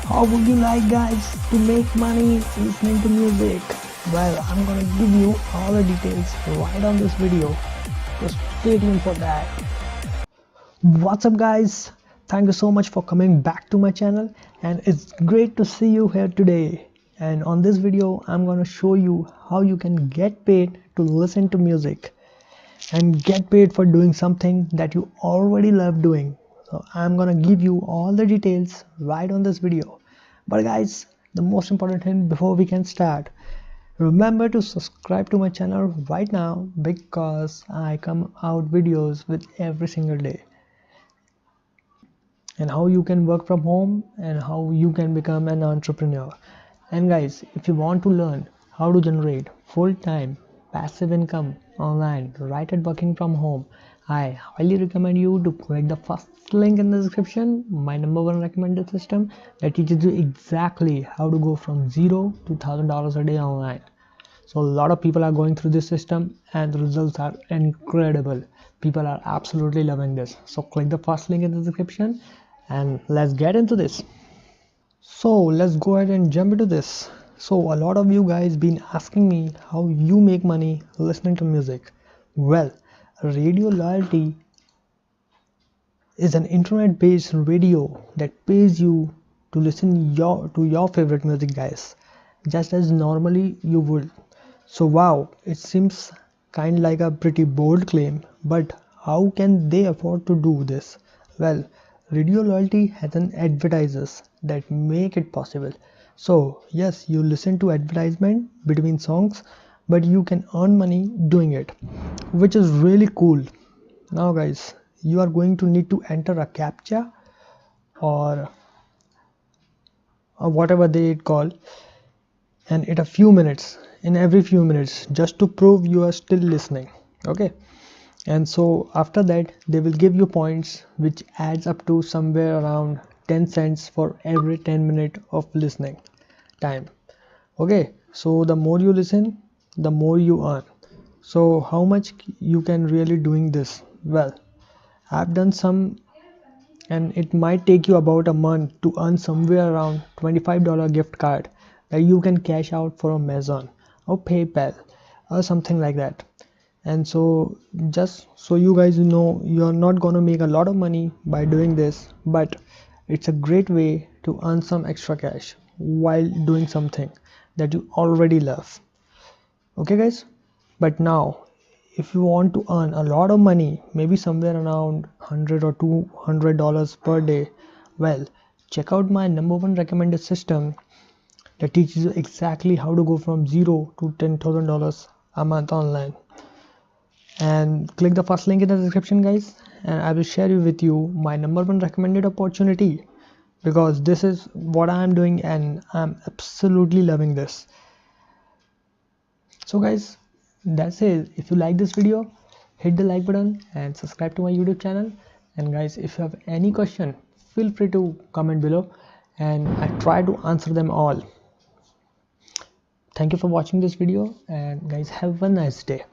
How would you like, guys, to make money listening to music? Well, I'm gonna give you all the details right on this video, so stay tuned for that. What's up, guys? Thank you so much for coming back to my channel, and it's great to see you here today. And on this video I'm gonna show you how you can get paid to listen to music and get paid for doing something that you already love doing. So I'm gonna give you all the details right on this video. But guys, the most important thing before we can start, remember to subscribe to my channel right now, because I come out videos with every single day, and how you can work from home and how you can become an entrepreneur. And guys, if you want to learn how to generate full-time passive income online right at working from home, I highly recommend you to click the first link in the description, my #1 recommended system that teaches you exactly how to go from $0 to $1,000 a day online. So a lot of people are going through this system and the results are incredible. People are absolutely loving this. So click the first link in the description and let's get into this. So let's go ahead and jump into this. So a lot of you guys been asking me how you make money listening to music. Well, Radio Loyalty is an internet based radio that pays you to listen to your favorite music, guys, just as normally you would. So wow, it seems kind like a pretty bold claim, but how can they afford to do this? Well, Radio Loyalty has an advertisers that make it possible. So yes, you listen to advertisement between songs, but you can earn money doing it, which is really cool. Now guys, you are going to need to enter a CAPTCHA or whatever they call, and in every few minutes, just to prove you are still listening. Okay, and so after that they will give you points which adds up to somewhere around 10 cents for every 10 minutes of listening time. Okay, so the more you listen, the more you earn. So how much you can really doing this? Well, I've done some, and it might take you about a month to earn somewhere around $25 gift card that you can cash out for Amazon or PayPal or something like that. And so just so you guys know, you're not gonna make a lot of money by doing this, but it's a great way to earn some extra cash while doing something that you already love. Okay guys, but now if you want to earn a lot of money, maybe somewhere around $100 or $200 per day, well, check out my #1 recommended system that teaches you exactly how to go from $0 to $10,000 a month online. And click the first link in the description, guys, and I will share with you my #1 recommended opportunity, because this is what I am doing and I'm absolutely loving this. So guys, that's it. If you like this video, hit the like button and subscribe to my YouTube channel. And guys, if you have any question, feel free to comment below and I try to answer them all. Thank you for watching this video, and guys, have a nice day.